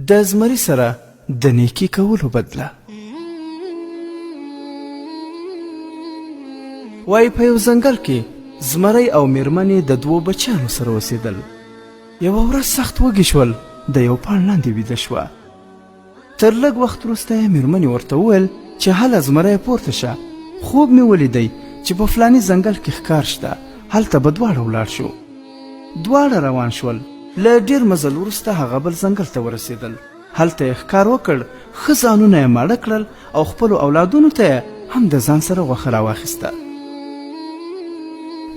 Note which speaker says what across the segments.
Speaker 1: د زمري سره د نیکی کولو بدله. وای په یو ځنګل کې زمری او میرمنې د دوو بچیانو سره اوسېدل. یوه ورځ سخت وږي شول، د یو پاڼ لاندې ویده شوه. تر لږ وخت وروسته یې میرمنې ورته وویل چې هله زمری پورته شه، خوب مې ولیدی چې په فلاني ځنګل کې ښکار شته، هلته به دواړه ولاړ شو. دواړه روان شول. له ډېر مزل وروسته هغه بل ځنګل ته ورسېدل. هلته یې ښکار وکړ، ښه ځانونه یې ماړه کړل او خپلو اولادونو ته یې هم د ځان سره غوښه راواخیسته.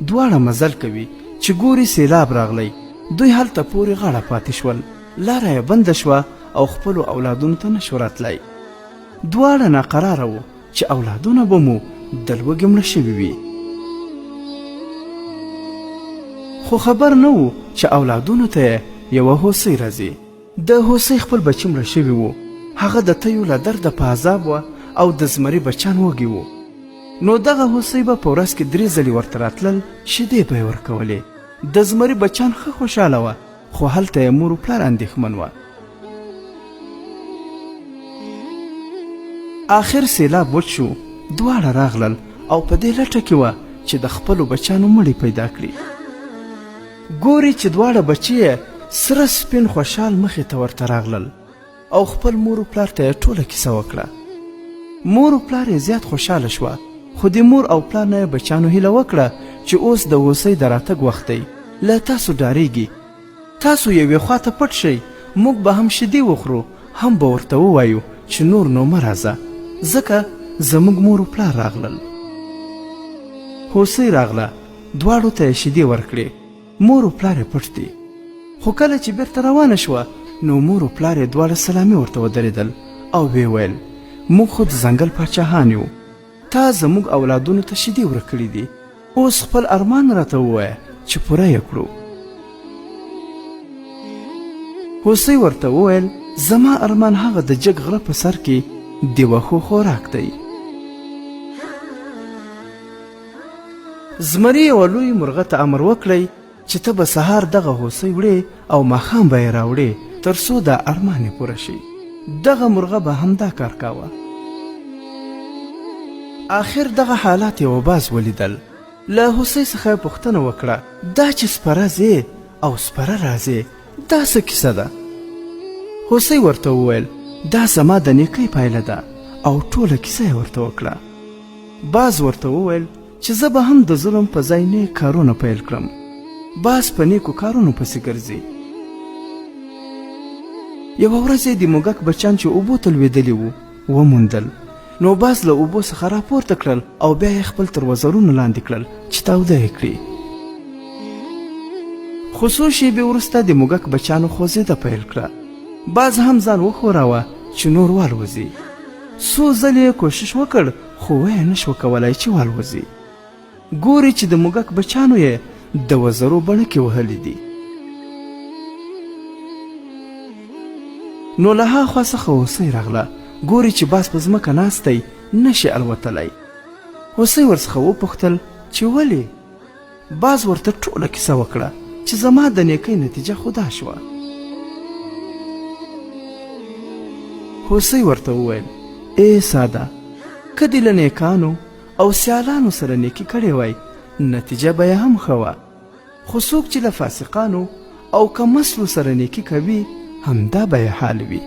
Speaker 1: دواړه مزل کوي چې ګوري سیلاب راغلی. دوی هلته پورې غاړه پاتې شول. لاره یې بنده شوه او خپلو اولادونو ته نشو راتلی. دواړه ناقراره وو چې اولادونه به مو د لوږې مړه شوي وي، خو خبر نه وو چې اولادونو ته یې یوه هوسۍ راځي. د هوسۍ خپل بچي مړه شوي وو. هغه د تیو له درده په عذاب وه او د زمري بچیان وږي وو. نو دغه هوسۍ به په ورځ کې 3 ځلې ورته راتلل، شیدې به یې ورکولې. د زمري بچیان ښه خوشحاله وه، خو هلته یې مور و پلار اندېښمن وه. آخر سیلاب وچ شو. دواړه راغلل او په دې لټه کې وه چې د خپلو بچیانو مړی پیدا کړي. ګوري چې دواړه بچي یې سره سپین خوشحال مخې ته ورته راغلل او خپل مور و پلار ته یې ټوله کیسه وکړه. مور و پلار یې زیات خوشحاله شوه، خو د مور او پلار نه یې بچیانو هیله وکړه چې اوس د هوسۍ د راتګ وخت دی، له تاسو ډارېږي، تاسو یوې خوا ته پټ شئ، موږ به هم شیدې وخورو، هم به ورته ووایو چې نور نو مه راځه، ځکه زموږ مور و پلار راغلل. هوسۍ راغله، دواړو ته یې شیدې ورکړې. مور و پلار یې پټ دي. خو کله چې بیرته روانه شوه نو مور و پلار یې دواړه سلامي ورته ودرېدل او ویې ویل موږ خو د ځنګل پاچاهان یو، تا زموږ اولادونو ته شیدې ورکړي دي، اوس خپل ارمان راته ووایه چې پوره یې کړو. هوسۍ ورته وویل زما ارمان هغه د جګ غره په سر کې د وښو خوراک دی. زمري یوه لوی مرغه ته امر وکړی چې ته به سهار دغه هوسۍ وړې او ماښام به یې راوړې تر څو دا ارمان یې پوره شي. دغه مرغه به همدا کار کاوه. آخر دغه حالات یوه باز ولیدل. له هوسۍ څخه یې پوښتنه وکړه دا چې سپره ځې او سپره راځې دا څه کیسه ده؟ هوسۍ ورته وویل دا زما د نیکۍ پایله ده او ټوله کیسه یې ورته وکړه. باز ورته وویل چې زه به هم د ظلم په ځای نیک کارونه پیل کړم. باز په نیکو کارونو پسې ګرځي. یوه ورځ یې د موږک بچیان چې اوبو ته لوېدلي وو وموندل. نو باز له اوبو څخه راپورته کړل او بیا یې خپل تر وزرونو لاندې کړل چې تاوده یې کړي. خو څو شېبې وروسته د موږک بچیانو خوځېده پیل کړه. باز هم ځان وښوراوه چې نور والوځي. څو ځلې یې کوشش وکړ خو ویې نشوه کولی چې والوځي. ګوري چې د موږک بچیانو یې د وزرو بڼکې وهلې دي. نو له هاخوا څخه هوسۍ راغله. ګوري چې باز په ځمکه ناست دی، نشي الوتلی. هوسۍ ورڅخه وپوښتل چې ولې؟ باز ورته ټوله کیسه وکړه چې زما د نیکۍ نتیجه خو دا شوه. هوسۍ ورته وویل ای ساده، که دې له نیکانو او سیالانو سره نیکي کړې وای نتیجه به یې هم ښه وه، خو څوک چې له فاسقانو او کمسلو سره نیکي کوي همدا به یې حال وي.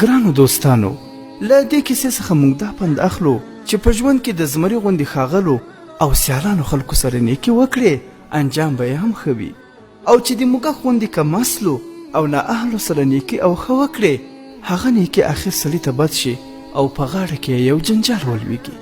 Speaker 1: ګرانو دوستانو، له دې کیسې څخه موږ دا پند اخلو چې په ژوند کې د زمري غوندې ښاغلو او سیالانو خلکو سره نیکي وکړې انجام به یې هم ښه وي، او چې د موږک غوندې کمسلو او نااهلو سره نیکي او ښه وکړې هغه نیکي آخر سړي ته بد شي او په غاړه کې یو جنجال ولویږي.